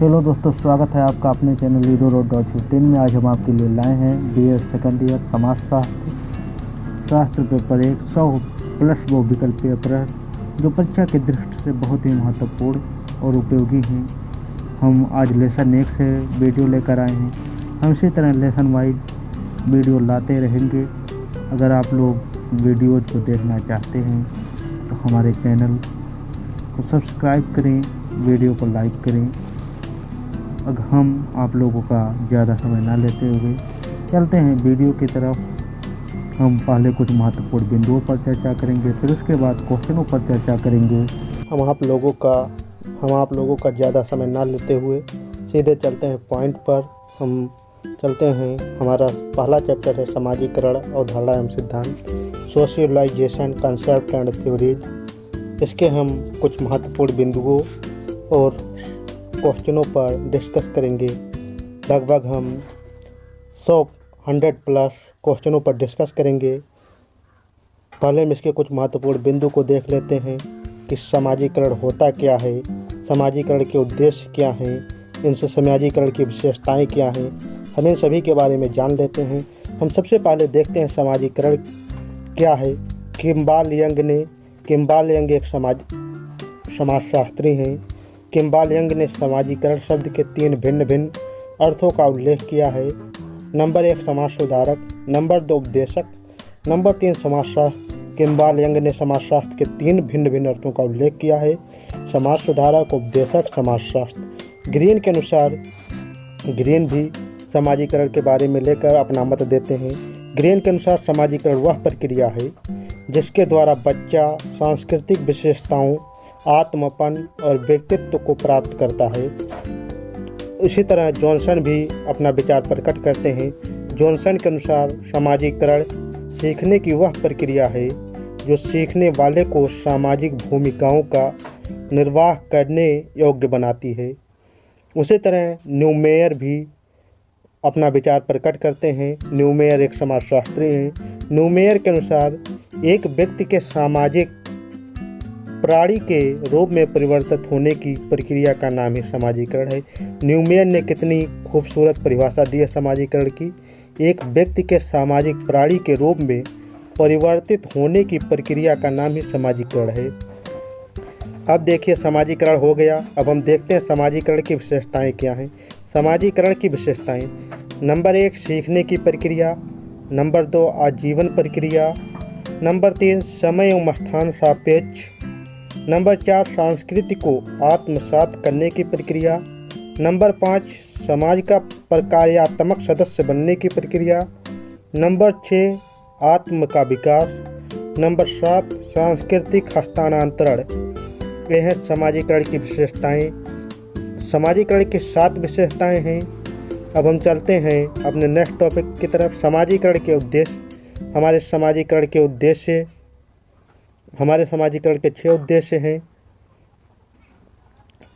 Hello दोस्तों, स्वागत है आपका अपने चैनल वीडियो.15 में। आज हम आपके लिए लाए हैं BS सेकंड ईयर शास्त्र पेपर 100 प्लस वो विकल्प पेपर है जो परीक्षा की दृष्टि से बहुत ही महत्वपूर्ण और उपयोगी हैं। हम आज लेसन 1 से वीडियो लेकर आए हैं। हम इसी तरह लेसन वाइज वीडियो लाते रहेंगे। अगर आप लोग वीडियोज को देखना चाहते हैं तो हमारे चैनल को सब्सक्राइब करें, वीडियो को लाइक करें। अब हम आप लोगों का ज़्यादा समय ना लेते हुए चलते हैं वीडियो की तरफ। हम पहले कुछ महत्वपूर्ण बिंदुओं पर चर्चा करेंगे, फिर उसके बाद क्वेश्चनों पर चर्चा करेंगे। हम आप लोगों का ज़्यादा समय ना लेते हुए सीधे चलते हैं पॉइंट पर। हम चलते हैं, हमारा पहला चैप्टर है समाजीकरण, अवधारणा एवं सिद्धांत, सोशियलाइजेशन, कंसेप्ट एंड थ्योरीज। इसके हम कुछ महत्वपूर्ण बिंदुओं और क्वेश्चनों पर डिस्कस करेंगे। लगभग हम 100 प्लस क्वेश्चनों पर डिस्कस करेंगे। पहले हम इसके कुछ महत्वपूर्ण बिंदु को देख लेते हैं कि समाजीकरण होता क्या है, समाजीकरण के उद्देश्य क्या हैं, इनसे समाजीकरण की विशेषताएं क्या हैं। हम इन सभी के बारे में जान लेते हैं। हम सबसे पहले देखते हैं समाजीकरण क्या है। किम्बाल यंग एक समाजशास्त्री हैं। किम्बाल यंग ने समाजीकरण शब्द के 3 भिन्न भिन्न अर्थों का उल्लेख किया है। नंबर 1 समाज सुधारक, नंबर 2 उपदेशक, नंबर 3 समाजशास्त्र। किम्बाल यंग ने समाजशास्त्र के 3 भिन्न भिन्न अर्थों का उल्लेख किया है: समाज सुधारक, उपदेशक, समाजशास्त्र। ग्रीन के अनुसार ग्रीन भी समाजीकरण के बारे में लेकर अपना मत देते हैं। ग्रीन के अनुसार समाजीकरण वह प्रक्रिया है जिसके द्वारा बच्चा सांस्कृतिक विशेषताओं, आत्मपन और व्यक्तित्व को प्राप्त करता है। इसी तरह जॉनसन भी अपना विचार प्रकट करते हैं। जॉनसन के अनुसार समाजीकरण सीखने की वह प्रक्रिया है जो सीखने वाले को सामाजिक भूमिकाओं का निर्वाह करने योग्य बनाती है। उसी तरह न्यूमेयर भी अपना विचार प्रकट करते हैं। न्यूमेयर एक समाजशास्त्री हैं। न्यूमेयर के अनुसार एक व्यक्ति के सामाजिक प्राणी के रूप में परिवर्तित होने की प्रक्रिया का नाम ही समाजीकरण है। न्यूमेयर ने कितनी खूबसूरत परिभाषा दी है समाजीकरण की। एक व्यक्ति के सामाजिक प्राणी के रूप में परिवर्तित होने की प्रक्रिया का नाम ही समाजीकरण है। अब देखिए, समाजीकरण हो गया। अब हम देखते हैं समाजीकरण की विशेषताएं क्या हैं। समाजीकरण की विशेषताएं: नंबर 1 सीखने की प्रक्रिया, नंबर 2 आजीवन प्रक्रिया, नंबर 3 समय एवं स्थान सापेक्ष, नंबर 4 संस्कृति को आत्मसात करने की प्रक्रिया, नंबर 5 समाज का प्रकार्यात्मक सदस्य बनने की प्रक्रिया, नंबर 6 आत्म का विकास, नंबर 7 सांस्कृतिक हस्तांतरण। ये हैं समाजीकरण की विशेषताएं। समाजीकरण की 7 विशेषताएं हैं। अब हम चलते हैं अपने नेक्स्ट टॉपिक की तरफ। समाजीकरण के उद्देश्य। हमारे समाजीकरण के 6 उद्देश्य हैं।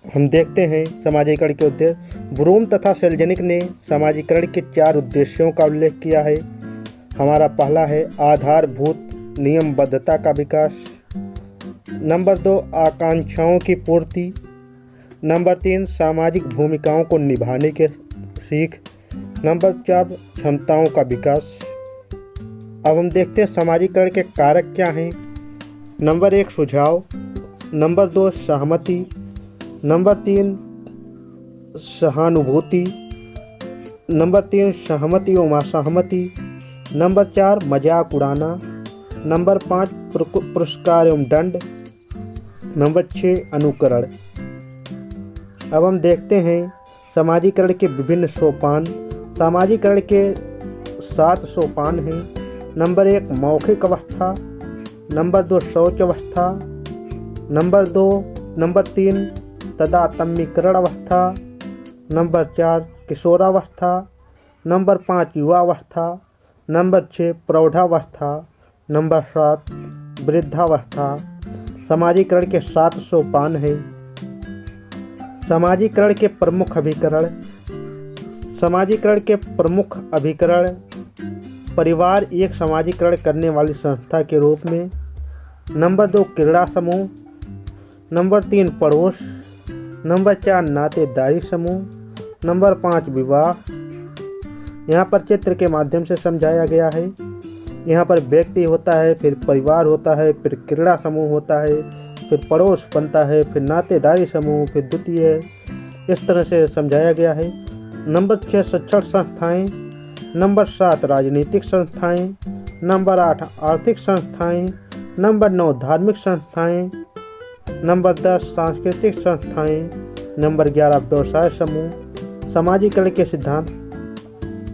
हम देखते हैं समाजीकरण के उद्देश्य। ब्रूम तथा सेल्जनिक ने समाजीकरण के 4 उद्देश्यों का उल्लेख किया है। हमारा पहला है आधारभूत नियमबद्धता का विकास, नंबर 2 आकांक्षाओं की पूर्ति, नंबर 3 सामाजिक भूमिकाओं को निभाने के सीख, नंबर 4 क्षमताओं का विकास। अब हम देखते हैं समाजीकरण के कारक क्या हैं। नंबर 1 सुझाव, नंबर 2 सहमति, नंबर 3 सहानुभूति, नंबर 3 सहमति एवं असहमति, नंबर 4 मजाक उड़ाना, नंबर 5 पुरस्कार एवं दंड, नंबर 6 अनुकरण। अब हम देखते हैं समाजीकरण के विभिन्न सोपान। समाजीकरण के 7 सोपान हैं। नंबर 1 मौखिक अवस्था, नंबर 2 शौच अवस्था, नंबर 3 तदात्मीकरण अवस्था, नंबर 4 किशोरावस्था, नंबर 5 युवावस्था, नंबर 6 प्रौढ़ावस्था, नंबर 7 वृद्धावस्था। समाजीकरण के 7 सोपान हैं। समाजीकरण के प्रमुख अभिकरण। समाजीकरण के प्रमुख अभिकरण: परिवार एक समाजीकरण करने वाली संस्था के रूप में, नंबर 2 क्रीड़ा समूह, नंबर 3 पड़ोस, नंबर 4 नातेदारी समूह। नंबर 5 विवाह। यहाँ पर चित्र के माध्यम से समझाया गया है। यहाँ पर व्यक्ति होता है, फिर परिवार होता है, फिर क्रीड़ा समूह होता है, फिर पड़ोस बनता है, फिर नातेदारी समूह, फिर द्वितीय। इस तरह से समझाया गया है। नंबर 6 शिक्षण संस्थाएं। नंबर 7 राजनीतिक संस्थाएं। नंबर 8 आर्थिक संस्थाएं। नंबर 9 धार्मिक संस्थाएं। नंबर 10 सांस्कृतिक संस्थाएं। नंबर 11 व्यवसाय समूह। समाजीकरण के सिद्धांत।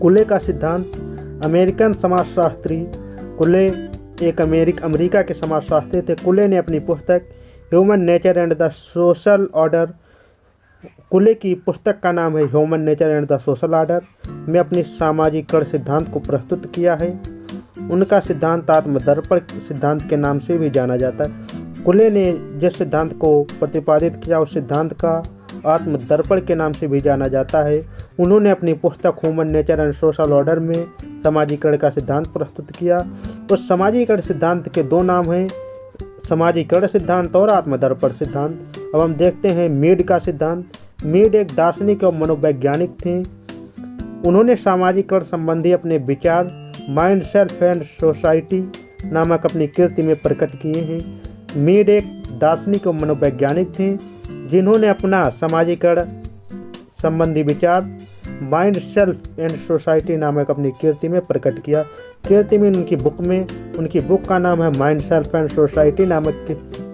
कुले का सिद्धांत। अमेरिकन समाजशास्त्री कुले एक अमेरिका के समाजशास्त्री थे। कुले ने अपनी पुस्तक human nature and the social order, कुले की पुस्तक का नाम है human nature and the social order, में अपनी सामाजिकरण सिद्धांत को प्रस्तुत किया है। उनका सिद्धांत आत्मदर्पण सिद्धांत के नाम से भी जाना जाता है। कुले ने जिस सिद्धांत को प्रतिपादित किया उस सिद्धांत का आत्मदर्पण के नाम से भी जाना जाता है। उन्होंने अपनी पुस्तक human nature and social order में समाजीकरण का सिद्धांत प्रस्तुत किया। उस समाजीकरण सिद्धांत के दो नाम हैं, समाजीकरण सिद्धांत और आत्मदर्पण सिद्धांत। अब हम देखते हैं मीड का सिद्धांत। मीड एक दार्शनिक और मनोवैज्ञानिक थे। उन्होंने सामाजिकरण संबंधी अपने विचार माइंड सेल्फ एंड सोसाइटी नामक अपनी कृति में प्रकट किए हैं। मीड एक दार्शनिक और मनोवैज्ञानिक थे जिन्होंने अपना सामाजिकरण संबंधी विचार माइंड सेल्फ एंड सोसाइटी नामक अपनी कृति में प्रकट किया। कृति में उनकी बुक का नाम है माइंड सेल्फ एंड सोसाइटी नामक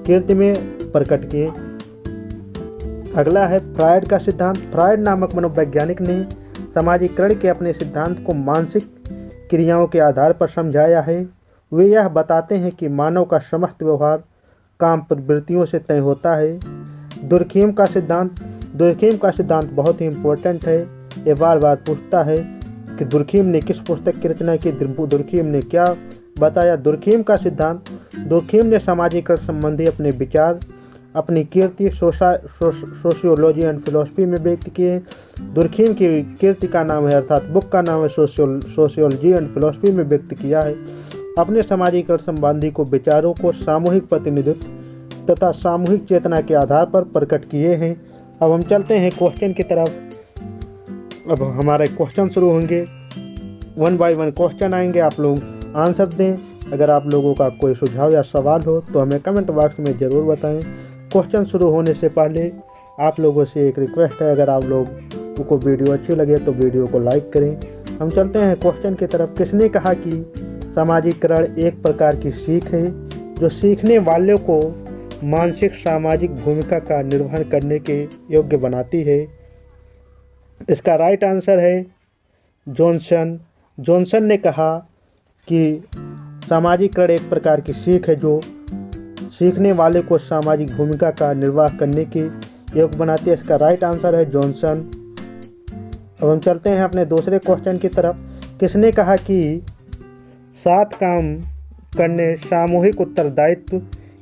कृति में प्रकट किए। अगला है फ्रायड का सिद्धांत। फ्रायड नामक मनोवैज्ञानिक ने समाजीकरण के अपने सिद्धांत को मानसिक क्रियाओं के आधार पर समझाया है। वे यह बताते हैं कि मानव का समस्त व्यवहार काम प्रवृत्तियों से तय होता है। दुर्खीम का सिद्धांत बहुत ही इम्पोर्टेंट है। ये बार बार पूछता है कि दुर्खीम ने किस पुस्तक की रचना की, दुर्खीम ने क्या बताया। दुर्खीम का सिद्धांत, दुर्खीम ने सामाजिकरण संबंधी अपने विचार अपनी कीर्ति सोशियोलॉजी एंड फिलोसफी में व्यक्त किए। दुर्खीम की कीर्ति का नाम है अर्थात बुक का नाम है सोशियोलॉजी एंड फिलोसफी में व्यक्त किया है। अपने सामाजिकरण संबंधी को विचारों को सामूहिक प्रतिनिधित्व तथा सामूहिक चेतना के आधार पर प्रकट किए हैं। अब हम चलते हैं क्वेश्चन की तरफ। अब हमारे क्वेश्चन शुरू होंगे, 1 बाय 1 क्वेश्चन आएंगे, आप लोग आंसर दें। अगर आप लोगों का कोई सुझाव या सवाल हो तो हमें कमेंट बॉक्स में ज़रूर बताएं। क्वेश्चन शुरू होने से पहले आप लोगों से एक रिक्वेस्ट है, अगर आप लोगों को वीडियो अच्छी लगे तो वीडियो को लाइक करें। हम चलते हैं क्वेश्चन की तरफ। किसने कहा कि सामाजिकरण एक प्रकार की सीख है जो सीखने वालों को मानसिक सामाजिक भूमिका का निर्वहन करने के योग्य बनाती है? इसका राइट आंसर है जॉनसन। जॉनसन ने कहा कि सामाजिकरण एक प्रकार की सीख है जो सीखने वाले को सामाजिक भूमिका का निर्वाह करने के योग्य बनाती है। इसका राइट आंसर है जॉनसन। अब हम चलते हैं अपने दूसरे क्वेश्चन की तरफ। किसने कहा कि साथ काम करने, सामूहिक उत्तरदायित्व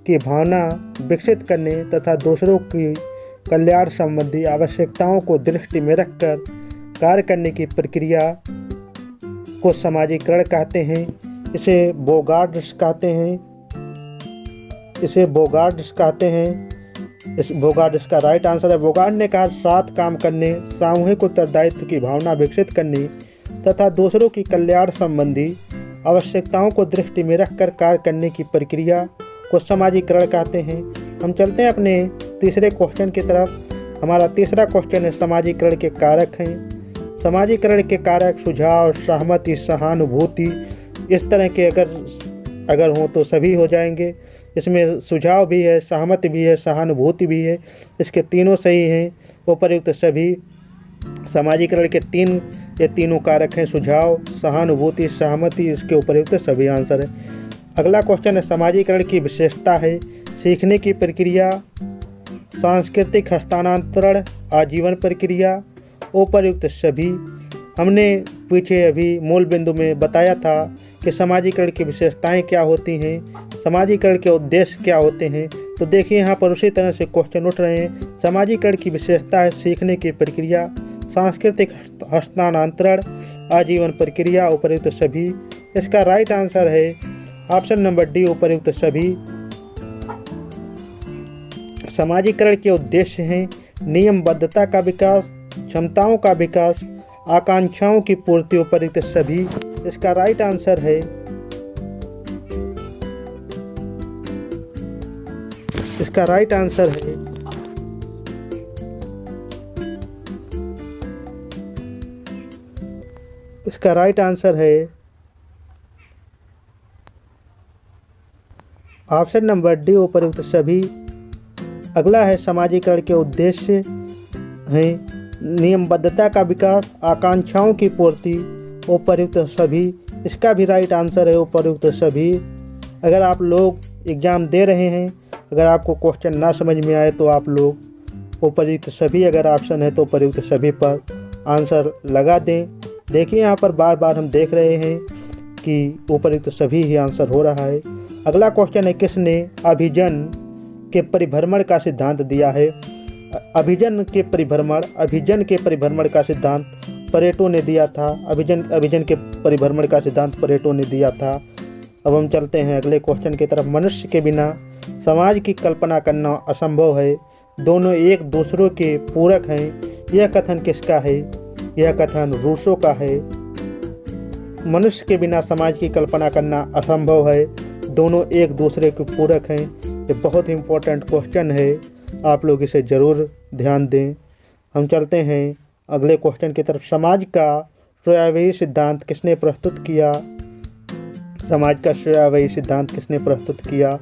की भावना विकसित करने तथा दूसरों की कल्याण संबंधी आवश्यकताओं को दृष्टि में रखकर कार्य करने की प्रक्रिया को समाजीकरण कहते हैं? इसे बोगार्ड्स कहते हैं। इस बोगार्ड्स का राइट आंसर है। बोगार्ड ने कहा साथ काम करने, सामूहिक उत्तरदायित्व की भावना विकसित करने तथा दूसरों की कल्याण संबंधी आवश्यकताओं को दृष्टि में रखकर कार्य करने की प्रक्रिया को समाजीकरण कहते हैं। हम चलते हैं अपने तीसरे क्वेश्चन की तरफ। हमारा तीसरा क्वेश्चन है समाजीकरण के कारक हैं। समाजीकरण के कारक सुझाव, सहमति, सहानुभूति, इस तरह के अगर हों तो सभी हो जाएंगे। इसमें सुझाव भी है, सहमति भी है, सहानुभूति भी है। इसके तीनों सही हैं। उपर्युक्त सभी समाजीकरण के तीनों कारक हैं, सुझाव, सहानुभूति, सहमति। इसके उपर्युक्त सभी आंसर है। अगला क्वेश्चन है समाजीकरण की विशेषता है सीखने की प्रक्रिया, सांस्कृतिक हस्तांतरण, आजीवन प्रक्रिया। उपर्युक्त सभी। हमने पीछे अभी मूल बिंदु में बताया था कि समाजीकरण की विशेषताएं क्या होती हैं, समाजीकरण के उद्देश्य क्या होते हैं। तो देखिए यहाँ पर उसी तरह से क्वेश्चन उठ रहे हैं। समाजीकरण की विशेषता है सीखने की प्रक्रिया, सांस्कृतिक हस्तांतरण, आजीवन प्रक्रिया। उपर्युक्त सभी। इसका राइट आंसर है ऑप्शन नंबर डी, उपर्युक्त सभी। समाजीकरण के उद्देश्य हैं नियमबद्धता का विकास, क्षमताओं का विकास, आकांक्षाओं की पूर्ति, उपयुक्त सभी। इसका राइट आंसर है इसका राइट आंसर है इसका राइट आंसर है ऑप्शन नंबर डी, उपयुक्त सभी। अगला है सामाजिकरण के उद्देश्य हैं नियमबद्धता का विकास, आकांक्षाओं की पूर्ति, उपयुक्त सभी। इसका भी राइट आंसर है उपयुक्त सभी। अगर आप लोग एग्ज़ाम दे रहे हैं, अगर आपको क्वेश्चन ना समझ में आए तो आप लोग उपयुक्त सभी अगर ऑप्शन है तो उपयुक्त सभी पर आंसर लगा दें। देखिए यहाँ पर बार बार हम देख रहे हैं कि उपयुक्त सभी ही आंसर हो रहा है। अगला क्वेश्चन है किसने अभिजन के परिभ्रमण का सिद्धांत दिया है। अभिजन के परिभ्रमण का सिद्धांत प्लेटो ने दिया था। अभिजन के परिभ्रमण का सिद्धांत प्लेटो ने दिया था। अब हम चलते हैं अगले क्वेश्चन की तरफ। मनुष्य के बिना समाज की कल्पना करना असंभव है, दोनों एक दूसरों के पूरक हैं। यह कथन किसका है? यह कथन रूसो का है। मनुष्य के बिना समाज की कल्पना करना असंभव है, दोनों एक दूसरे के पूरक हैं। ये बहुत ही इम्पोर्टेंट क्वेश्चन है, आप लोग इसे ज़रूर ध्यान दें। हम चलते हैं अगले क्वेश्चन की तरफ। समाज का श्रेयस्वी सिद्धांत किसने प्रस्तुत किया? समाज का श्रेयस्वी सिद्धांत किसने प्रस्तुत किया?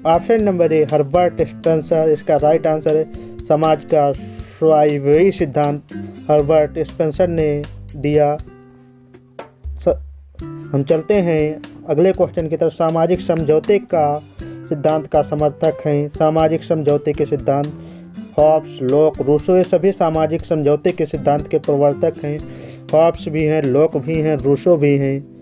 Option number A, Herbert Spencer. इसका राइट आंसर है समाज का श्रेयस्वी सिद्धांत हर्बर्ट स्पेंसर ने दिया। हम चलते हैं अगले क्वेश्चन की तरफ। सामाजिक समझौते का सिद्धांत का समर्थक हैं। सामाजिक समझौते के सिद्धांत हॉब्स, लॉक, रूसो ये सभी सामाजिक समझौते के सिद्धांत के प्रवर्तक हैं। हॉब्स भी हैं, लॉक भी हैं, रूसो भी हैं।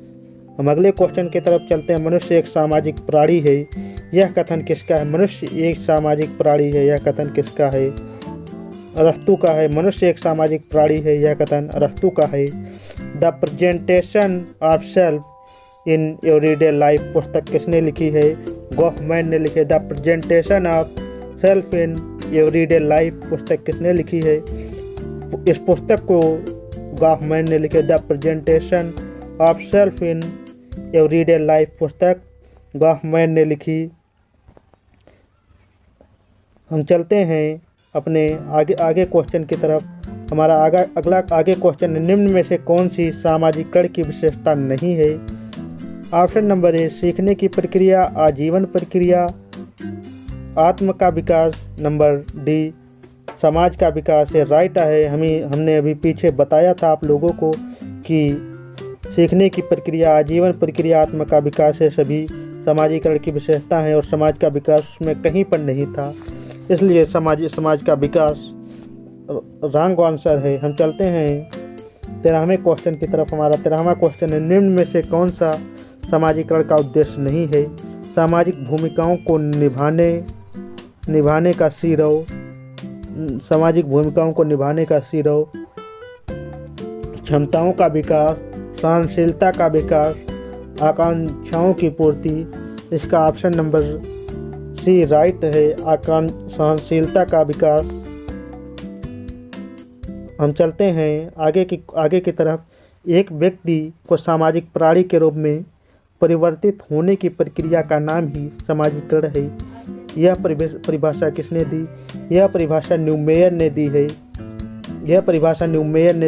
हम अगले क्वेश्चन की तरफ चलते हैं। मनुष्य एक सामाजिक प्राणी है, यह कथन किसका है? मनुष्य एक सामाजिक प्राणी है, यह कथन किसका है? अरस्तु का है। मनुष्य एक सामाजिक प्राणी है, यह कथन अरस्तु का है। The presentation of self in everyday life पुस्तक किसने लिखी है? गॉफमैन ने लिखी है। The presentation of self in everyday life पुस्तक किसने लिखी है? इस पुस्तक को गॉफमैन ने लिखी है। The presentation of self in everyday life पुस्तक गॉफमैन ने लिखी। हम चलते हैं अपने आगे क्वेश्चन की तरफ। हमारा अगला क्वेश्चन है, निम्न में से कौन सी सामाजिकरण की विशेषता नहीं है? ऑप्शन नंबर ए, सीखने की प्रक्रिया, आजीवन प्रक्रिया, आत्म का विकास। नंबर डी, समाज का विकास है। राइट है। हमने अभी पीछे बताया था आप लोगों को कि सीखने की प्रक्रिया, आजीवन प्रक्रिया, आत्म का विकास है सभी सामाजिकरण की विशेषता है और समाज का विकास में कहीं पर नहीं था, इसलिए समाज का विकास रॉन्ग आंसर है। हम चलते हैं 13वें क्वेश्चन की तरफ। हमारा 13वां क्वेश्चन है, निम्न में से कौन सा सामाजिकरण का उद्देश्य नहीं है? सामाजिक भूमिकाओं को निभाने का सिरव, सामाजिक भूमिकाओं को निभाने का सिरव, क्षमताओं का विकास, सहनशीलता का विकास, आकांक्षाओं की पूर्ति। इसका ऑप्शन नंबर सी राइट है, सहनशीलता का विकास। हम चलते हैं आगे की तरफ। एक व्यक्ति को सामाजिक प्राणी के रूप में परिवर्तित होने की प्रक्रिया का नाम ही सामाजिकरण है। यह परिभाषा किसने दी? यह परिभाषा न्यूमेयर ने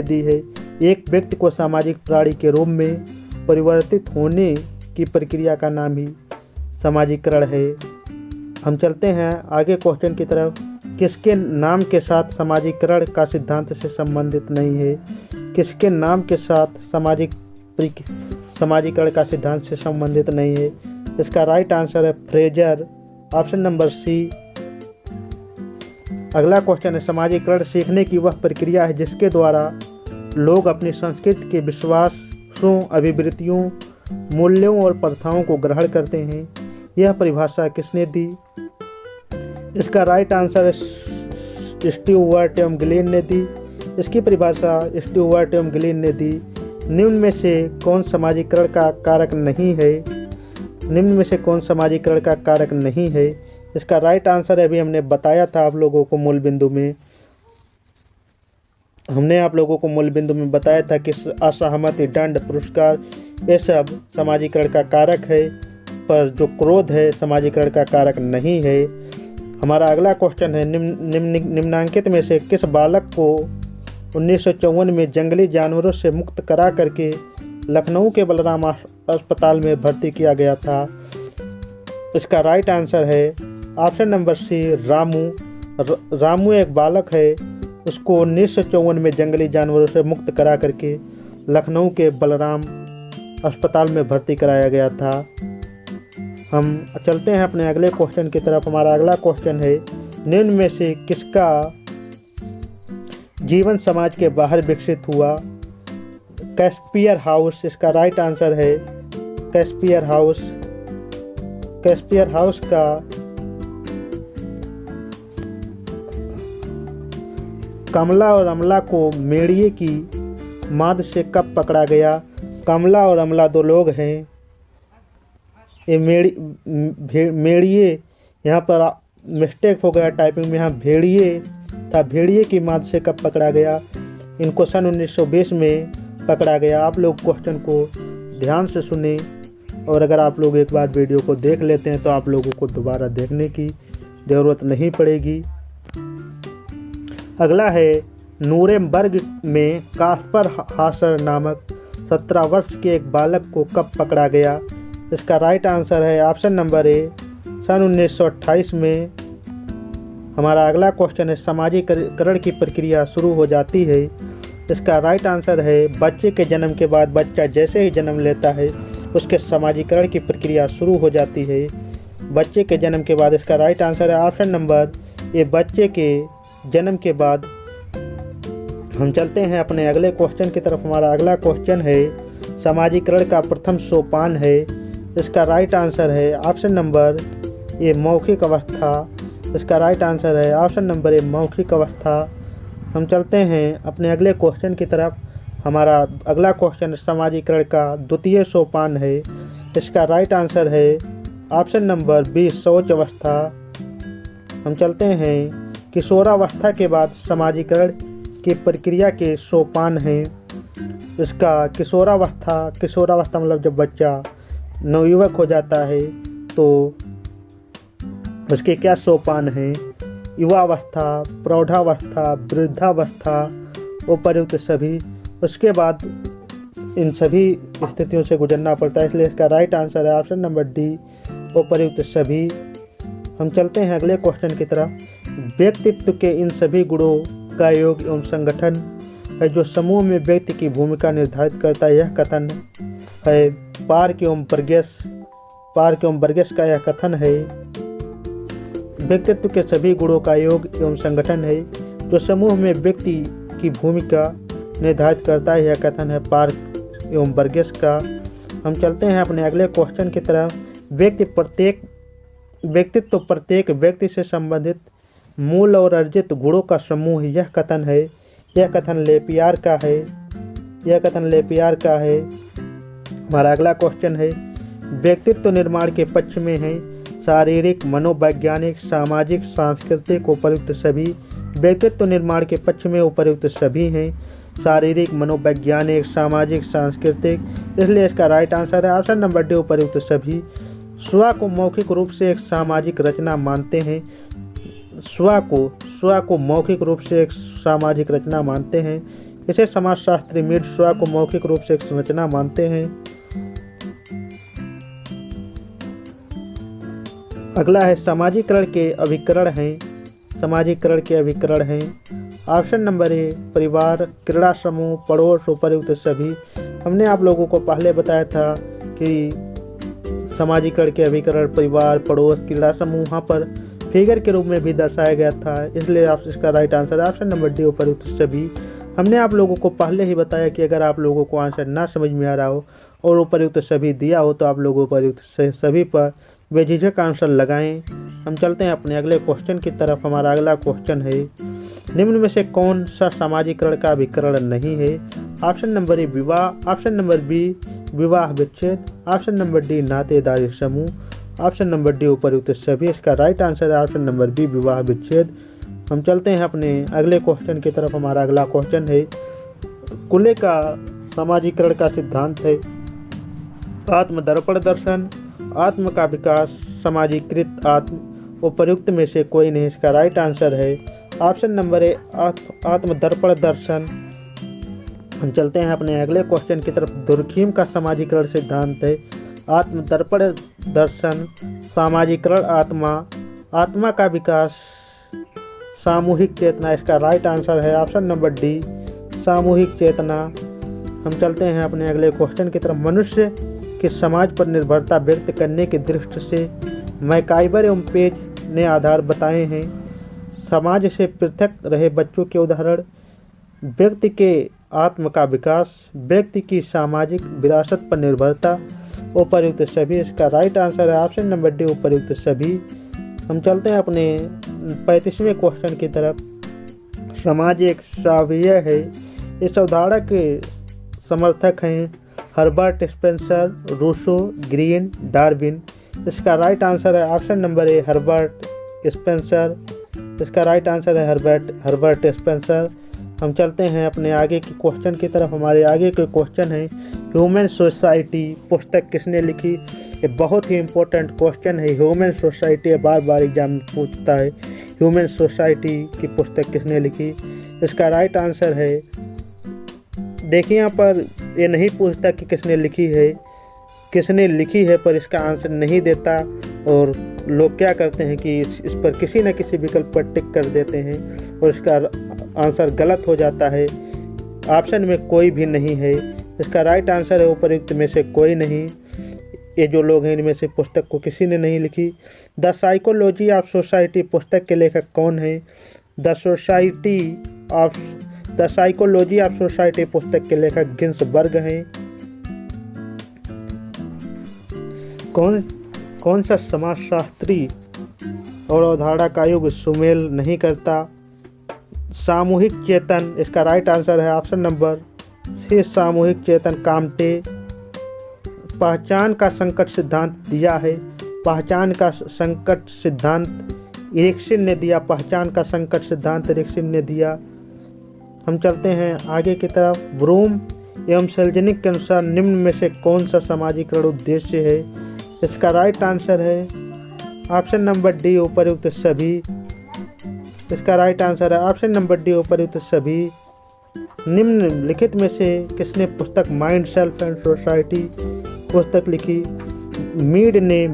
दी है। एक व्यक्ति को सामाजिक प्राणी के रूप में परिवर्तित होने की प्रक्रिया का नाम ही सामाजिकरण है। हम चलते हैं आगे क्वेश्चन की तरफ। किसके नाम के साथ सामाजिकरण का सिद्धांत से संबंधित नहीं है? किसके नाम के साथ सामाजिकरण का सिद्धांत से संबंधित नहीं है? इसका राइट आंसर है फ्रेजर, ऑप्शन नंबर सी। अगला क्वेश्चन है, सामाजिकरण सीखने की वह प्रक्रिया है जिसके द्वारा लोग अपनी संस्कृति के विश्वासों, अभिवृत्तियों, मूल्यों और प्रथाओं को ग्रहण करते हैं। यह परिभाषा किसने दी? इसका राइट आंसर है स्टीवर्ट एम ग्लीन ने दी। इसकी परिभाषा स्टीवर्ट एम ग्लीन ने दी। निम्न में से कौन सामाजिकरण का कारक नहीं है? निम्न में से कौन सामाजिकरण का कारक नहीं है? इसका राइट आंसर है, अभी हमने बताया था आप लोगों को मूल बिंदु में, बताया था कि असहमति, दंड, पुरस्कार ये सब समाजीकरण का कारक है, पर जो क्रोध है समाजीकरण का कारक नहीं है। हमारा अगला क्वेश्चन है, निम्नांकित में से किस बालक को 1954 में जंगली जानवरों से मुक्त करा करके लखनऊ के बलराम अस्पताल में भर्ती किया गया था? इसका राइट आंसर है option number C, Ramu. Ramu एक बालक है, उसको 1954 में जंगली जानवरों से मुक्त करा करके लखनऊ के बलराम अस्पताल में भर्ती कराया गया था। हम चलते हैं अपने अगले क्वेश्चन की तरफ। हमारा अगला क्वेश्चन है, निम्न में से किसका जीवन समाज के बाहर विकसित हुआ? कैस्पियर हाउस इसका राइट आंसर है, कैस्पियर हाउस। कैस्पियर हाउस का कमला और अमला को मेड़िए की माद से कब पकड़ा गया? कमला और अमला दो लोग हैं, ये मेड़िए यहाँ पर मिस्टेक हो गया टाइपिंग में, यहाँ भेड़िए था। भेड़िए की माद से कब पकड़ा गया? इनको सन 1920 में पकड़ा गया। आप लोग क्वेश्चन को ध्यान से सुने, और अगर आप लोग एक बार वीडियो को देख लेते हैं तो आप लोगों को दोबारा देखने की ज़रूरत नहीं पड़ेगी। अगला है, नूरेमबर्ग में कास्पर हासर नामक 17 वर्ष के एक बालक को कब पकड़ा गया? इसका राइट आंसर है ऑप्शन नंबर ए, सन 1928 में। हमारा अगला क्वेश्चन है, समाजीकरण की प्रक्रिया शुरू हो जाती है? इसका राइट आंसर है, बच्चे के जन्म के बाद बच्चा जैसे ही जन्म लेता है उसके समाजीकरण की प्रक्रिया शुरू हो जाती है। बच्चे के जन्म के बाद, इसका राइट आंसर है ऑप्शन नंबर ए, बच्चे के जन्म के बाद। हम चलते हैं अपने अगले क्वेश्चन की तरफ। हमारा अगला क्वेश्चन है, समाजीकरण का प्रथम सोपान है? इसका राइट आंसर है ऑप्शन नंबर ए, मौखिक अवस्था। इसका राइट आंसर है ऑप्शन नंबर ए, मौखिक अवस्था। हम चलते हैं अपने अगले क्वेश्चन की तरफ। हमारा अगला क्वेश्चन समाजीकरण का द्वितीय सोपान है? इसका राइट आंसर है ऑप्शन नंबर बी, शौच अवस्था। हम चलते हैं, किशोरावस्था के बाद समाजीकरण की प्रक्रिया के सोपान हैं? इसका किशोरावस्था मतलब जब बच्चा नवयुवक हो जाता है तो उसके क्या सोपान हैं? युवावस्था, प्रौढ़ावस्था, वृद्धावस्था, उपर्युक्त सभी। उसके बाद इन सभी स्थितियों से गुजरना पड़ता है, इसलिए इसका राइट आंसर है ऑप्शन नंबर डी, उपर्युक्त सभी। हम चलते हैं अगले क्वेश्चन की तरफ। व्यक्तित्व के इन सभी गुणों का योग एवं संगठन है जो समूह में व्यक्ति की भूमिका निर्धारित करता है, यह कथन है। पार्क एवं बर्गेस का यह कथन है। व्यक्तित्व के सभी गुणों का योग एवं संगठन है जो समूह में व्यक्ति की भूमिका निर्धारित करता है, यह कथन है पार्क एवं बर्गेस का। हम चलते हैं अपने अगले क्वेश्चन की तरफ। व्यक्तित्व प्रत्येक व्यक्ति से संबंधित मूल और अर्जित गुणों का समूह, यह कथन है। यह कथन लेपियर का है। हमारा अगला क्वेश्चन है, व्यक्तित्व निर्माण के पक्ष में है शारीरिक, मनोवैज्ञानिक, सामाजिक, सांस्कृतिक, उपर्युक्त सभी। व्यक्तित्व निर्माण के पक्ष में उपर्युक्त सभी हैं, शारीरिक, मनोवैज्ञानिक, सामाजिक, सांस्कृतिक, इसलिए इसका राइट आंसर है ऑप्शन नंबर डी, उपर्युक्त सभी। स्व को मौखिक रूप से एक सामाजिक रचना मानते हैं। स्व को मौखिक रूप से एक सामाजिक रचना मानते हैं। इसे समाजशास्त्री मीड स्व को मौखिक रूप से एक संरचना मानते हैं। अगला है, समाजीकरण के अभिकरण हैं। ऑप्शन नंबर ए, परिवार, क्रीड़ा समूह, पड़ोस, उपर्युक्त सभी। हमने आप लोगों को पहले बताया था कि समाजीकरण के अभिकरण परिवार, पड़ोस, क्रीड़ा समूह वहाँ पर फिगर के रूप में भी दर्शाया गया था, इसलिए आप इसका right answer option number D, उपर्युक्त सभी। हमने आप लोगों को पहले ही बताया कि अगर आप लोगों को आंसर ना समझ में आ रहा हो और उपर्युक्त सभी दिया हो तो आप लोग उपर्युक्त सभी पर बेझिझक आंसर लगाएं। हम चलते हैं अपने अगले क्वेश्चन की तरफ। हमारा अगला क्वेश्चन है, निम्न में से कौन सा समाजीकरण का अभिकरण नहीं है? ऑप्शन नंबर ए, विवाह। ऑप्शन नंबर बी, विवाह विच्छेद। ऑप्शन नंबर डी, नातेदारी समूह। ऑप्शन नंबर डी उपर्युक्त सभी। इसका राइट आंसर है ऑप्शन नंबर बी विवाह विच्छेद। हम चलते हैं अपने अगले क्वेश्चन की तरफ। हमारा अगला क्वेश्चन है कुले का समाजीकरण का सिद्धांत है आत्मदर्पण दर्शन, आत्म का विकास, समाजीकृत आत्म, उपर्युक्त में से कोई नहीं। इसका राइट आंसर है ऑप्शन नंबर ए आत्मदर्पण दर्शन। हम चलते हैं अपने अगले क्वेश्चन की तरफ। दुर्खीम का समाजीकरण सिद्धांत है आत्मदर्पण दर्शन, सामाजिकरण आत्मा, आत्मा का विकास, सामूहिक चेतना। इसका राइट आंसर है ऑप्शन नंबर डी सामूहिक चेतना। हम चलते हैं अपने अगले क्वेश्चन की तरफ। मनुष्य की समाज पर निर्भरता व्यक्त करने की दृष्टि से मैकाइबर एवं पेज ने आधार बताए हैं। समाज से पृथक रहे बच्चों के उदाहरण, व्यक्ति के आत्म का विकास, व्यक्ति की सामाजिक विरासत पर निर्भरता, उपर्युक्त सभी। इसका राइट आंसर है ऑप्शन नंबर डी उपर्युक्त सभी। हम चलते हैं अपने 35वें क्वेश्चन की तरफ। समाज एक सावीय है, इस अवधारणा के समर्थक हैं Herbert Spencer, Rousseau, Green, Darwin. इसका राइट आंसर है option number A Herbert Spencer. इसका राइट आंसर है हर्बर्ट स्पेंसर। हम चलते हैं अपने आगे के क्वेश्चन की तरफ। हमारे आगे के क्वेश्चन है ह्यूमन सोसाइटी पुस्तक किसने लिखी। ये बहुत ही इम्पोर्टेंट क्वेश्चन है। ह्यूमन सोसाइटी बार बार एग्जाम में पूछता है ह्यूमन सोसाइटी की पुस्तक किसने लिखी। इसका राइट आंसर है, देखिए यहाँ पर ये नहीं पूछता कि किसने लिखी है पर इसका आंसर नहीं देता और लोग क्या करते हैं कि इस पर किसी न किसी विकल्प पर टिक कर देते हैं और इसका आंसर गलत हो जाता है। ऑप्शन में कोई भी नहीं है। इसका राइट आंसर है उपर्युक्त में से कोई नहीं। ये जो लोग हैं इनमें से पुस्तक को किसी ने नहीं लिखी। द साइकोलॉजी ऑफ सोसाइटी पुस्तक के लेखक कौन है। द साइकोलॉजी ऑफ सोसाइटी पुस्तक के लेखक गिन्सबर्ग हैं। कौन सा समाजशास्त्री और अवधारणा का युग सुमेल नहीं करता। सामूहिक चेतन। इसका राइट आंसर है ऑप्शन नंबर सी सामूहिक चेतन कामटे। पहचान का संकट सिद्धांत दिया है। पहचान का संकट सिद्धांत एरिक्सन ने दिया। पहचान का संकट सिद्धांत एरिक्सन ने दिया। हम चलते हैं आगे की तरफ। ब्रूम एवं सेल्जनिक के अनुसार निम्न में से कौन सा समाजीकरण उद्देश्य है। इसका राइट आंसर है ऑप्शन नंबर डी उपर्युक्त सभी। इसका राइट आंसर है ऑप्शन नंबर डी उपर्युक्त सभी। निम्नलिखित में से किसने पुस्तक माइंड सेल्फ एंड सोसाइटी पुस्तक लिखी। मीड ने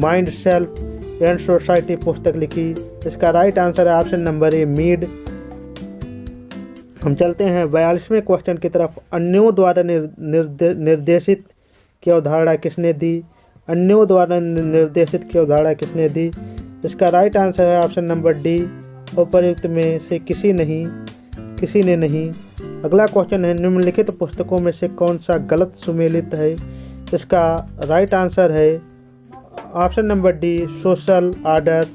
माइंड सेल्फ एंड सोसाइटी पुस्तक लिखी। इसका राइट आंसर है ऑप्शन नंबर ए मीड। हम चलते हैं 42वें क्वेश्चन की तरफ। अन्यों द्वारा निर्देशित की अवधारणा किसने दी। अन्यों द्वारा निर्देशित की अवधारणा किसने दी। इसका राइट आंसर है ऑप्शन नंबर डी उपर्युक्त में से किसी ने नहीं। अगला क्वेश्चन है निम्नलिखित पुस्तकों में से कौन सा गलत सुमेलित है। इसका राइट आंसर है option number D social order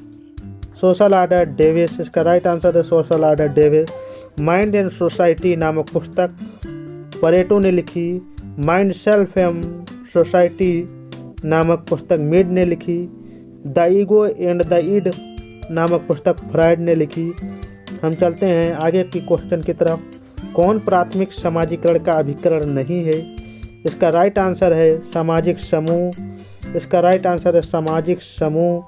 Davis. इसका राइट आंसर है social order Davis. Mind and society नामक पुस्तक परेटो ने लिखी। माइंड सेल्फ एंड सोसाइटी नामक पुस्तक मीड ने लिखी। द ईगो एंड द ईड नामक पुस्तक फ्रायड ने लिखी। हम चलते हैं आगे की क्वेश्चन की तरफ। कौन प्राथमिक समाजीकरण का अभिकरण नहीं है। इसका राइट आंसर है सामाजिक समूह। इसका राइट आंसर है सामाजिक समूह।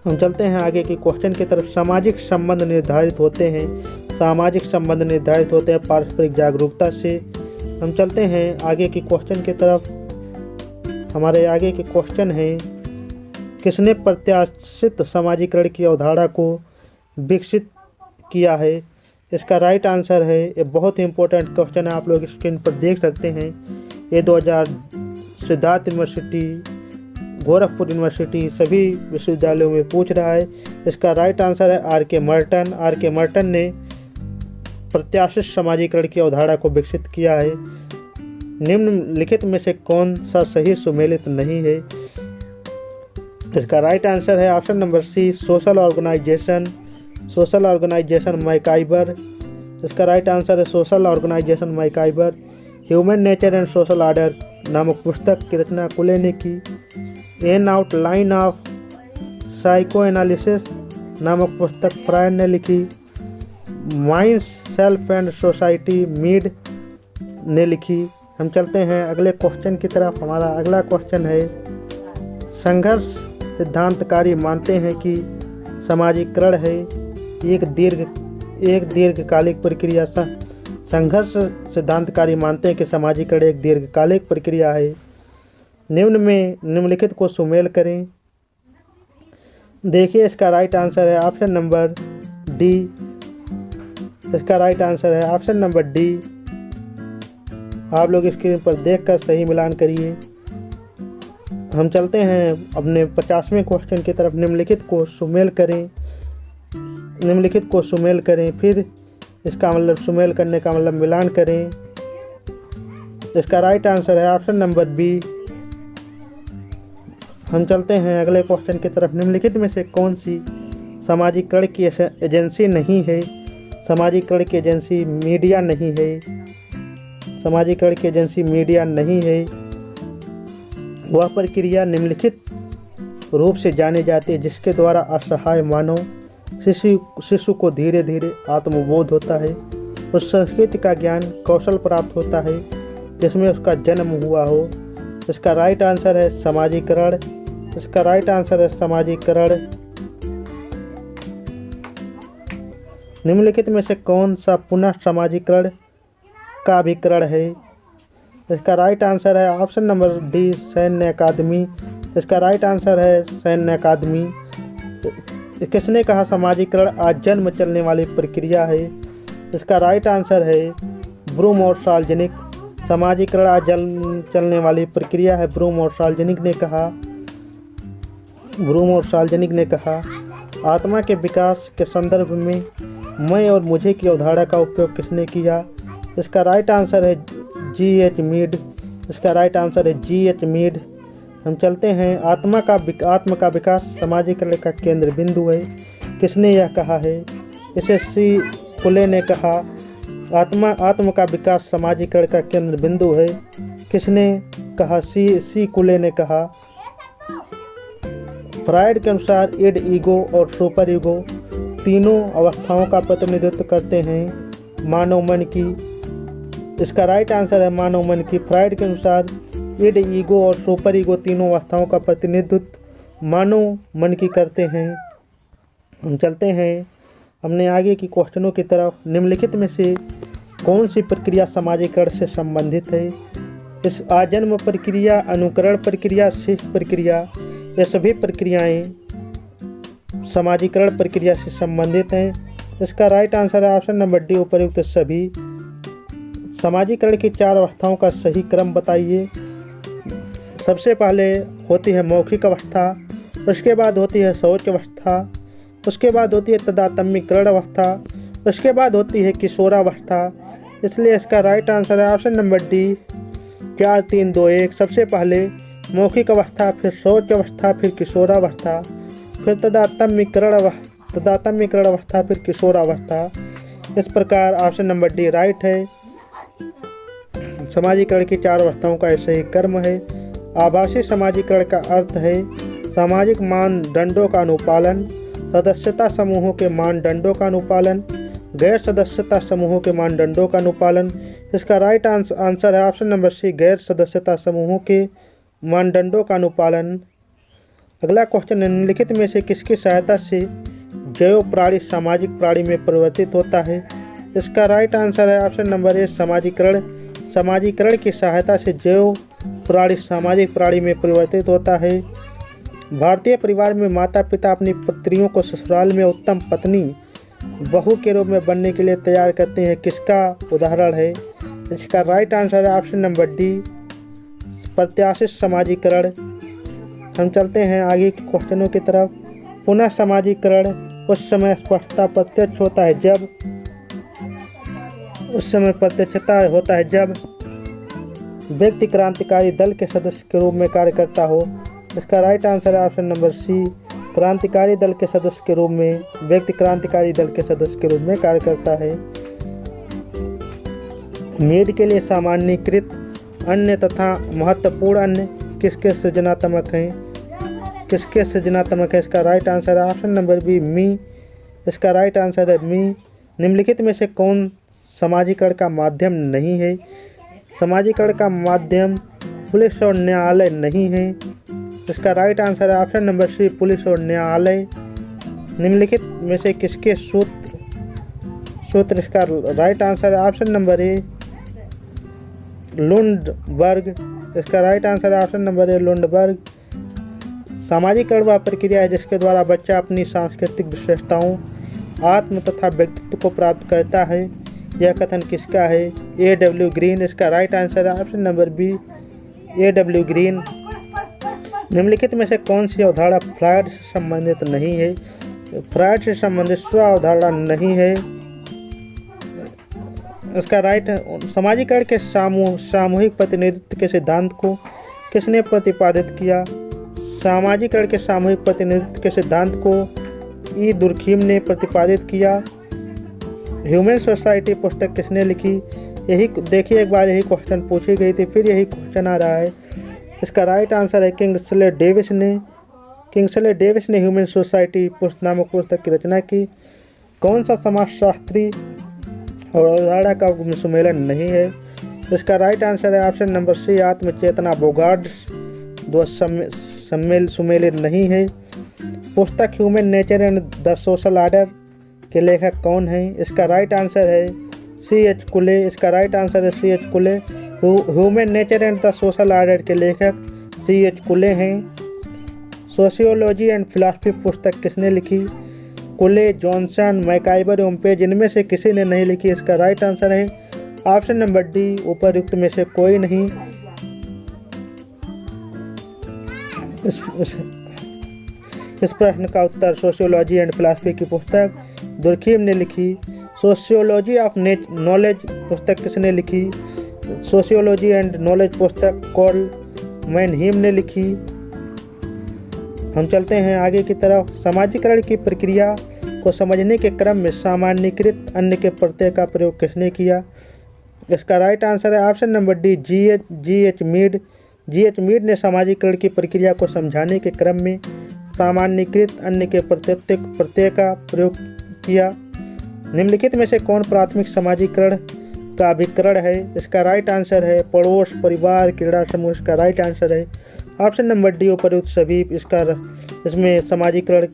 हम चलते हैं आगे की क्वेश्चन की तरफ। सामाजिक संबंध निर्धारित होते हैं। सामाजिक संबंध निर्धारित होते हैं पारस्परिक जागरूकता से। हम चलते हैं आगे की क्वेश्चन की तरफ। हमारे आगे के क्वेश्चन है किसने प्रत्याशित समाजीकरण की अवधारणा को विकसित किया है। इसका राइट आंसर है, ये बहुत ही इंपॉर्टेंट क्वेश्चन है, आप लोग स्क्रीन पर देख सकते हैं। ये 2000 सिद्धार्थ यूनिवर्सिटी, गोरखपुर यूनिवर्सिटी सभी विश्वविद्यालयों में पूछ रहा है। इसका राइट आंसर है आर के मर्टन ने प्रत्याशित समाजीकरण की अवधारणा को विकसित किया है। निम्नलिखित में से कौन सा सही सुमेलित नहीं है। इसका राइट आंसर है option number C social organization MacIver. इसका राइट आंसर है social organization MacIver. Human nature and social order नामक पुस्तक की रचना कुले ने की। An outline of psycho analysis नामक पुस्तक फ्रायड ने लिखी। Mind self and society Mead ने लिखी। हम चलते हैं अगले क्वेश्चन की तरफ। हमारा अगला क्वेश्चन है, संघर्ष सिद्धांतकारी मानते हैं कि समाजीकरण है एक दीर्घकालिक प्रक्रिया। संघर्ष सिद्धांतकारी मानते हैं कि समाजीकरण एक दीर्घकालिक प्रक्रिया है। निम्नलिखित को सुमेल करें। देखिए, इसका राइट आंसर है ऑप्शन नंबर डी। इसका राइट आंसर है ऑप्शन नंबर डी। आप लोग स्क्रीन पर देखकर सही मिलान करिए। हम चलते हैं अपने 50वें क्वेश्चन की तरफ। निम्नलिखित को सुमेल करें। फिर इसका मतलब सुमेल करने का मतलब मिलान करें। इसका राइट आंसर है ऑप्शन नंबर बी। हम चलते हैं अगले क्वेश्चन की तरफ। निम्नलिखित में से कौन सी समाजीकरण की एजेंसी नहीं है? समाजीकरण की एजेंसी मीडिया नहीं है। समाजीकरण की एजेंसी मीडिया नहीं है। वह प्रक्रिया निम्नलिखित रूप से जानी जाती है जिसके द्वारा असहाय मानव शिशु को धीरे धीरे आत्मबोध होता है, उस संस्कृति का ज्ञान कौशल प्राप्त होता है जिसमें उसका जन्म हुआ हो। इसका राइट आंसर है समाजीकरण। इसका राइट आंसर है समाजीकरण। निम्नलिखित में से कौन सा पुनः समाजीकरण का अभिकरण है? इसका राइट आंसर है ऑप्शन नंबर डी, सैन्य अकादमी। इसका राइट आंसर है सैन्य अकादमी। किसने कहा समाजीकरण आज जन्म चलने वाली प्रक्रिया है? इसका राइट आंसर है ब्रूम और साल्जनिक। समाजीकरण आज जन्म चलने वाली प्रक्रिया है, ब्रूम और साल्जनिक ने कहा। आत्मा के विकास के संदर्भ में मैं और मुझे की अवधारणा का उपयोग किसने किया? इसका राइट आंसर है जी.एच. मीड। इसका राइट आंसर है जी.एच. मीड। हम चलते हैं आत्म का विकास समाजीकरण का केंद्र बिंदु है। किसने यह कहा है? इसे सी कुले ने कहा। आत्म का विकास समाजीकरण का केंद्र बिंदु है। किसने कहा? सी कुले ने कहा। फ्रायड के अनुसार इड, ईगो और सुपर ईगो तीनों अवस्थाओं का प्रतिनिधित्व करते हैं मानव मन की। इसका राइट आंसर है मानव मन की। फ्रायड के अनुसार इड, ईगो और सुपर ईगो तीनों अवस्थाओं का प्रतिनिधित्व मानव मन की करते हैं। हम चलते हैं हमने आगे की क्वेश्चनों की तरफ। निम्नलिखित में से कौन सी प्रक्रिया समाजीकरण से संबंधित है? इस आजन्म प्रक्रिया, अनुकरण प्रक्रिया, सीख प्रक्रिया, ये सभी प्रक्रियाएं समाजीकरण प्रक्रिया से संबंधित हैं। इसका राइट आंसर है ऑप्शन नंबर डी, उपर्युक्त सभी। समाजीकरण की 4 अवस्थाओं का सही क्रम बताइए। सबसे पहले होती है मौखिक अवस्था, उसके बाद होती है शौच अवस्था, उसके बाद होती है तदात्म्यकरण अवस्था, उसके बाद होती है किशोरावस्था। इसलिए इसका राइट आंसर है ऑप्शन नंबर डी, 4, 3, 2, 1। सबसे पहले मौखिक अवस्था, फिर शौच अवस्था, फिर किशोरावस्था, फिर तदात्म्यकरण अवस्था, फिर किशोरावस्था। इस प्रकार ऑप्शन नंबर डी राइट है। समाजीकरण की 4 अवस्थाओं का ऐसे ही क्रम है। आभासी समाजीकरण का अर्थ है सामाजिक मानदंडों का अनुपालन, सदस्यता समूहों के मानदंडों का अनुपालन, गैर सदस्यता समूहों के मानदंडों का अनुपालन। इसका राइट आंसर है ऑप्शन नंबर सी, गैर सदस्यता समूहों के मानदंडों का अनुपालन। अगला क्वेश्चन, निम्नलिखित में से किसकी सहायता से जैव प्राणी सामाजिक प्राणी में परिवर्तित होता है? इसका राइट आंसर है ऑप्शन नंबर ए, समाजीकरण। समाजीकरण की सहायता से जैव प्राणी सामाजिक प्राणी में परिवर्तित होता है। भारतीय परिवार में माता पिता अपनी पुत्रियों को ससुराल में उत्तम पत्नी, बहू के रूप में बनने के लिए तैयार करते हैं। किसका उदाहरण है? इसका राइट आंसर है ऑप्शन नंबर डी, प्रत्याशित समाजीकरण। हम चलते हैं आगे के क्वेश्चनों की तरफ। पुनः समाजीकरण उस समय स्पष्टता प्रत्यक्ष होता है जब व्यक्ति क्रांतिकारी दल के सदस्य के रूप में कार्य करता हो। इसका राइट आंसर है ऑप्शन नंबर सी, क्रांतिकारी दल के सदस्य के रूप में व्यक्ति क्रांतिकारी दल के सदस्य के रूप में कार्य करता है। मीड के लिए सामान्यीकृत अन्य तथा महत्वपूर्ण अन्य किसके सृजनात्मक हैं? किसके सृजनात्मक है? इसका राइट आंसर है ऑप्शन नंबर बी मी। इसका राइट आंसर है मी। निम्नलिखित में से कौन समाजीकरण का माध्यम नहीं है? समाजीकरण का माध्यम पुलिस और न्यायालय नहीं है। इसका राइट आंसर है ऑप्शन नंबर सी पुलिस और न्यायालय। निम्नलिखित में से किसके सूत्र इसका राइट आंसर है ऑप्शन नंबर ए लुंडबर्ग। इसका राइट आंसर है ऑप्शन नंबर ए लुंडबर्ग। सामाजिकरण वह प्रक्रिया है जिसके द्वारा बच्चा अपनी सांस्कृतिक विशेषताओं, आत्म तथा व्यक्तित्व को प्राप्त करता है। यह कथन किसका है? A.W. ग्रीन। इसका राइट आंसर है option number B A.W. Green. निम्नलिखित में से कौन सी अवधारणा फ्रायड से संबंधित नहीं है? फ्रायड से संबंधित स्व अवधारणा नहीं है। इसका राइट समाजीकरण के सामूहिक प्रतिनिधित्व के सिद्धांत को किसने प्रतिपादित किया? सामाजीकरण के सामूहिक प्रतिनिधित्व के सिद्धांत को ई दुर्खीम ने प्रतिपादित किया। ह्यूमन सोसाइटी पुस्तक किसने लिखी? यही देखिए, एक बार यही क्वेश्चन पूछी गई थी, फिर यही क्वेश्चन आ रहा है। इसका राइट आंसर है किंग्सले डेविस ने। किंग्सले डेविस ने ह्यूमन सोसाइटी नामक पुस्तक की रचना की। कौन सा समाजशास्त्री और अवधारणा का सुमेलन नहीं है? इसका राइट आंसर है ऑप्शन नंबर सी आत्मचेतना बोगार्ड्स दो सुमेलित नहीं है। पुस्तक human nature and the social order के लेखक कौन हैं? इसका राइट आंसर है C.H. कुले। इसका राइट आंसर है C.H. कुले। Human nature and the social order के लेखक C.H. कुले हैं। सोशियोलॉजी एंड फिलॉसफी पुस्तक किसने लिखी? कुले, जॉनसन, मैकाइबर एवं पेज, इनमें से किसी ने नहीं लिखी। इसका राइट आंसर है ऑप्शन नंबर डी उपरयुक्त में से कोई नहीं। इस प्रश्न का उत्तर सोशियोलॉजी एंड फिलॉसफी की पुस्तक दुर्खीम ने लिखी। सोशियोलॉजी ऑफ नॉलेज पुस्तक किसने लिखी? सोशियोलॉजी एंड नॉलेज पुस्तक कॉल मैनहीम ने लिखी। हम चलते हैं आगे की तरफ। समाजीकरण की प्रक्रिया को समझने के क्रम में सामान्यीकृत अन्य के प्रत्यय का प्रयोग किसने किया? इसका राइट आंसर है option number D GH. Mead. GH. Mead ने समाजीकरण की प्रक्रिया को समझाने के क्रम में सामान्यीकृत अन्य के प्रत्यय का प्रयोग किया। निम्नलिखित में से कौन प्राथमिक समाजीकरण का अभिकरण है? इसका राइट आंसर है पड़ोस, परिवार, क्रीड़ा समूह। इसका राइट आंसर है ऑप्शन नंबर डी उपयुक्त सभी। इसमें समाजीकरण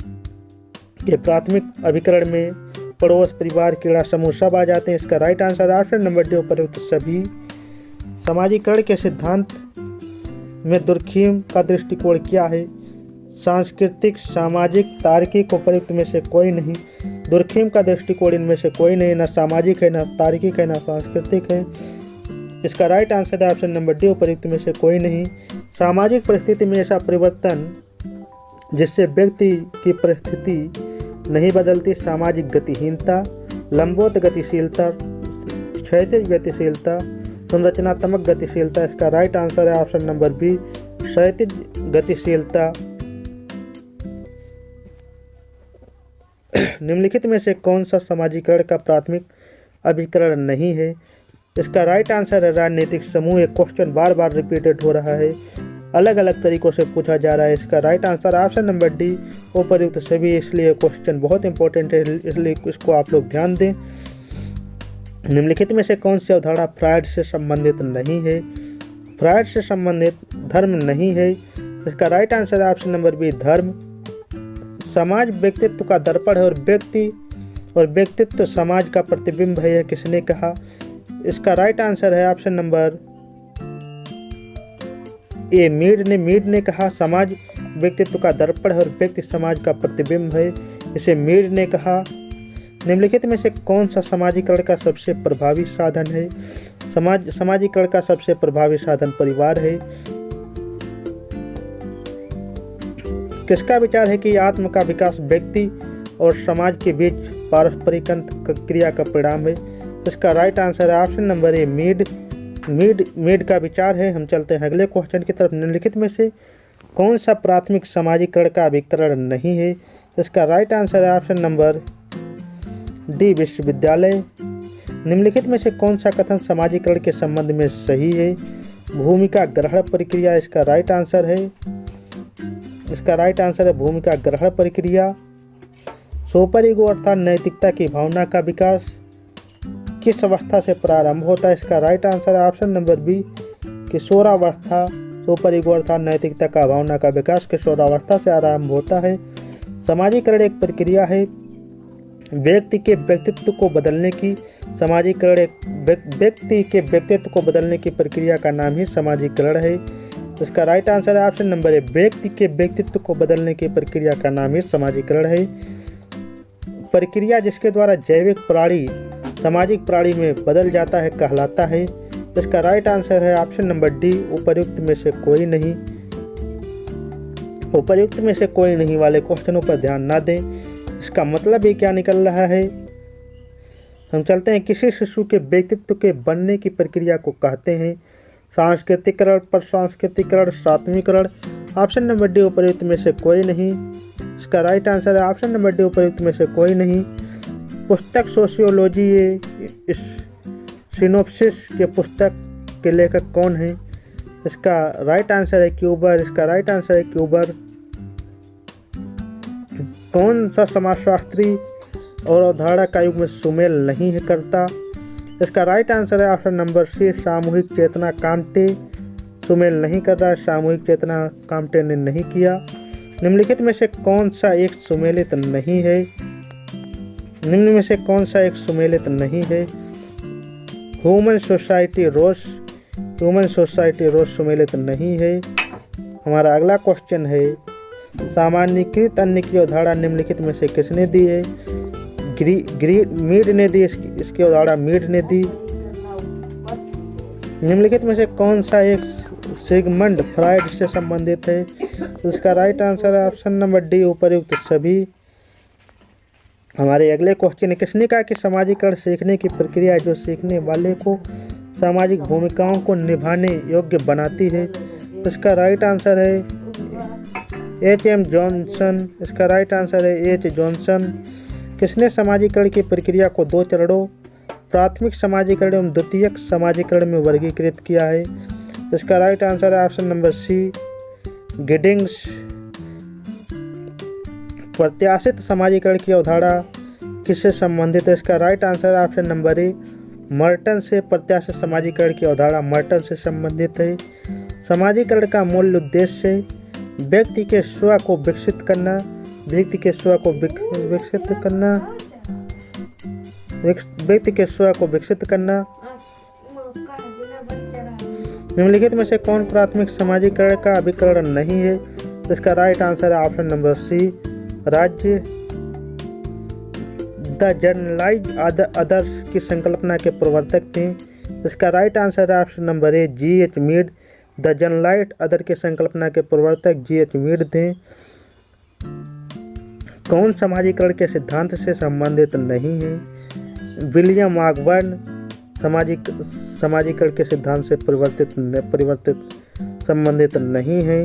के प्राथमिक अभिकरण में पड़ोस, परिवार, क्रीड़ा समूह सब आ जाते हैं। इसका राइट आंसर है ऑप्शन नंबर डी उपयुक्त सभी। समाजीकरण के सिद्धांत में दुर्खीम का दृष्टिकोण क्या है? सांस्कृतिक, सामाजिक, तार्किक, उपयुक्त में से कोई नहीं। दुर्खीम का दृष्टिकोण इनमें से कोई नहीं, न सामाजिक है, न तार्किक है, न सांस्कृतिक है। इसका राइट आंसर है ऑप्शन नंबर डी उपयुक्त में से कोई नहीं। सामाजिक परिस्थिति में ऐसा परिवर्तन जिससे व्यक्ति की परिस्थिति नहीं बदलती, सामाजिक गतिहीनता, लंबवत गतिशीलता, क्षैतिज गतिशीलता, संरचनात्मक गतिशीलता। इसका राइट आंसर है ऑप्शन नंबर बी क्षैतिज गतिशीलता। निम्नलिखित में से कौन सा समाजीकरण का प्राथमिक अभिकरण नहीं है? इसका राइट आंसर है राजनीतिक समूह। एक क्वेश्चन बार बार रिपीटेड हो रहा है, अलग अलग तरीकों से पूछा जा रहा है। इसका right answer option number D उपयुक्त सभी। इसलिए क्वेश्चन बहुत इंपॉर्टेंट है, इसलिए इसको आप लोग ध्यान दें। निम्नलिखित में से कौन सी अवधारणा फ्रायड से संबंधित नहीं है? फ्रायड से संबंधित धर्म नहीं है। इसका राइट आंसर है ऑप्शन नंबर बी धर्म। समाज व्यक्तित्व का दर्पण है और व्यक्तित्व समाज का प्रतिबिंब है, यह किसने कहा? इसका राइट आंसर है ऑप्शन नंबर ए मीड ने कहा। समाज व्यक्तित्व का दर्पण है और व्यक्ति समाज का प्रतिबिंब है, इसे मीड ने कहा। निम्नलिखित में से कौन सा समाजीकरण का सबसे प्रभावी साधन है? समाजीकरण का सबसे प्रभावी साधन परिवार है। किसका विचार है कि आत्म का विकास व्यक्ति और समाज के बीच पारस्परिक क्रिया का परिणाम है? इसका राइट आंसर है ऑप्शन नंबर ए मीड का विचार है। हम चलते हैं अगले क्वेश्चन की तरफ। निम्नलिखित में से कौन सा प्राथमिक समाजीकरण का अभिकरण नहीं है? इसका राइट आंसर है ऑप्शन नंबर डी विश्वविद्यालय। निम्नलिखित में से कौन सा कथन समाजीकरण के संबंध में सही है? भूमिका ग्रहण प्रक्रिया। इसका राइट आंसर है इसका राइट आंसर है भूमिका ग्रहण प्रक्रिया। सुपर ईगो अर्थात नैतिकता की भावना का विकास किस अवस्था से प्रारंभ होता है? इसका राइट आंसर है ऑप्शन नंबर बी किशोरावस्था। सुपर ईगो अर्थात नैतिकता का भावना का विकास किशोरावस्था से आरंभ होता है। समाजीकरण एक प्रक्रिया है व्यक्ति के व्यक्तित्व को बदलने की। समाजीकरण एक व्यक्ति के व्यक्तित्व को बदलने की प्रक्रिया का नाम ही समाजीकरण है। इसका राइट आंसर है ऑप्शन नंबर ए व्यक्ति के व्यक्तित्व को बदलने की प्रक्रिया का नाम ही समाजीकरण है। प्रक्रिया जिसके द्वारा जैविक प्राणी सामाजिक प्राणी में बदल जाता है कहलाता है। इसका राइट आंसर है ऑप्शन नंबर डी उपर्युक्त में से कोई नहीं। उपर्युक्त में से कोई नहीं वाले क्वेश्चनों पर ध्यान ना दें। इसका मतलब ये क्या निकल रहा है? हम चलते हैं किसी शिशु के व्यक्तित्व के बनने की प्रक्रिया को कहते हैं सांस्कृतिकरण, प्रसंस्कृतिकरण, सात्वीकरण। ऑप्शन नंबर डी उपर्युक्त में से कोई नहीं। इसका राइट आंसर है ऑप्शन नंबर डी उपर्युक्त में से कोई नहीं। पुस्तक सोशियोलॉजी इस सिनोप्सिस के पुस्तक के लेखक कौन है? इसका राइट आंसर है क्यूबर। इसका राइट आंसर है क्यूबर। कौन सा समाजशास्त्री और अवधारणा का युग में सुमेल नहीं है करता? इसका राइट आंसर है ऑप्शन नंबर सी सामूहिक चेतना काम्टे सुमेल नहीं कर रहा है। सामूहिक चेतना काम्टे ने नहीं किया। निम्नलिखित में से कौन सा एक सुमेलित नहीं है? निम्न में से कौन सा एक सुमेलित नहीं है? ह्यूमन सोसाइटी रोज सुमेलित नहीं है। हमारा अगला क्वेश्चन है सामान्यीकृत अन्य की अवधारणा निम्नलिखित में से किसने दी है? मीड ने दी। इसकी अवधारणा मीड ने दी। निम्नलिखित में से कौन सा एक सिगमंड फ्राइड से संबंधित है? इसका राइट आंसर है ऑप्शन नंबर डी उपर्युक्त सभी। हमारे अगले क्वेश्चन है किसने कहा कि सामाजिकरण सीखने की प्रक्रिया है जो सीखने वाले को सामाजिक भूमिकाओं को निभाने योग्य बनाती है? इसका राइट आंसर है एच.एम. जॉनसन। इसका राइट आंसर है एच. जॉनसन। किसने समाजीकरण की प्रक्रिया को दो चरणों प्राथमिक समाजीकरण एवं द्वितीयक समाजीकरण में वर्गीकृत किया है? इसका राइट आंसर है ऑप्शन नंबर सी गिडिंग्स। प्रत्याशित समाजीकरण की अवधारणा किससे संबंधित है? इसका राइट आंसर है ऑप्शन नंबर ए मर्टन से। प्रत्याशित समाजीकरण की अवधारणा मर्टन से संबंधित है। समाजीकरण का मूल उद्देश्य व्यक्ति के स्व को विकसित करना। व्यक्ति के स्व को विकसित करना। निम्नलिखित में से कौन प्राथमिक समाजीकरण का अभिकरण नहीं है? इसका राइट आंसर है ऑप्शन नंबर सी राज्य। द जनरलाइज अदर्स की संकल्पना के प्रवर्तक थे। इसका राइट आंसर है option number A GH. Mead. The generalize other की संकल्पना के प्रवर्तक जी.एच. मीड थे। कौन समाजीकरण के सिद्धांत से संबंधित नहीं है? विलियम ऑगबर्न समाजीकरण के सिद्धांत से संबंधित नहीं है।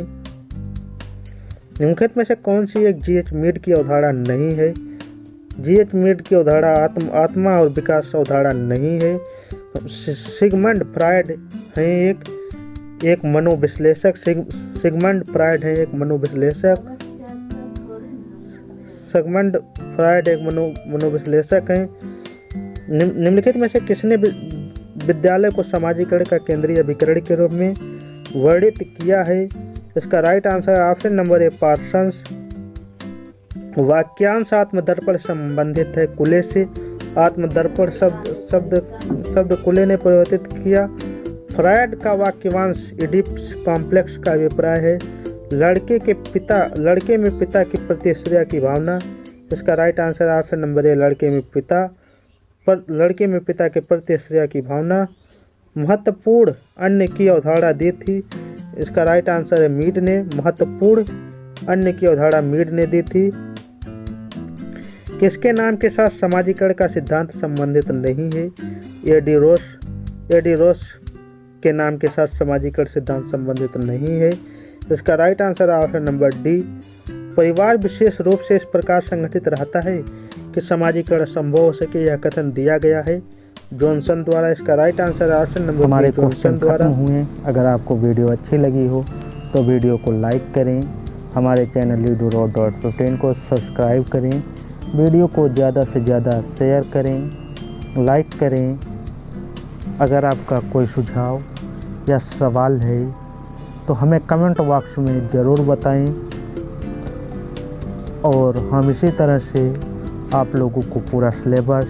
निम्नलिखित में से कौन सी एक जी.एच. मीड की अवधारणा नहीं है? जी.एच. मीड की अवधारणा आत्मा और विकास अवधारणा नहीं है। सिगमंड फ्राइड हैं एक मनोविश्लेषक। सिगमंड फ्राइड है एक मनोविश्लेषक। सिगमंड फ्राइड एक मनोविश्लेषक हैं। निम्नलिखित में से किसने विद्यालय को समाजीकरण का केंद्रीय अभिकरण के रूप में वर्णित किया है? इसका राइट आंसर है ऑप्शन नंबर ए पार्सन्स। वाक्यांश आत्मदर्पण संबंधित है कुले से। आत्मदर्पण शब्द कुले ने परिवर्तित किया। फ्रायड का वाक्यांश इडिपस कॉम्प्लेक्स का अभिप्राय है। लड़के में पिता की प्रति स्त्रिया की भावना। इसका राइट आंसर है ऑप्शन नंबर ए लड़के में पिता के प्रति स्त्रिया की भावना। महत्वपूर्ण अन्य की अवधारणा दी थी। इसका राइट आंसर है मीड ने। महत्वपूर्ण अन्य की अवधारणा मीड ने दी थी। किसके नाम के साथ समाजीकरण का सिद्धांत संबंधित नहीं है? एडी रोस के नाम के साथ समाजीकरण सिद्धांत संबंधित नहीं है। इसका राइट आंसर है ऑप्शन नंबर डी। परिवार विशेष रूप से इस प्रकार संगठित रहता है कि समाजीकरण संभव हो सके, यह कथन दिया गया है जॉनसन द्वारा। इसका राइट आंसर है ऑप्शन नंबर बी जॉनसन द्वारा। हुए अगर आपको वीडियो अच्छी लगी हो तो वीडियो को लाइक करें हमारे चैनल Ludo.15 को सब्सक्राइब करें, वीडियो को ज़्यादा से ज़्यादा शेयर करें, लाइक करें। अगर आपका कोई सुझाव या सवाल है तो हमें कमेंट बॉक्स में ज़रूर बताएं और हम इसी तरह से आप लोगों को पूरा सिलेबस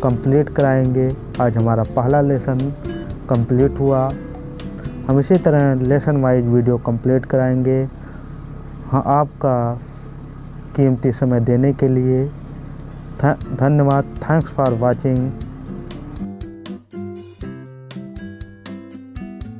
कंप्लीट कराएंगे। आज हमारा पहला लेसन कंप्लीट हुआ। हम इसी तरह लेसन वाइज वीडियो कंप्लीट कराएंगे। हाँ, आपका कीमती समय देने के लिए धन्यवाद। Thanks for watching.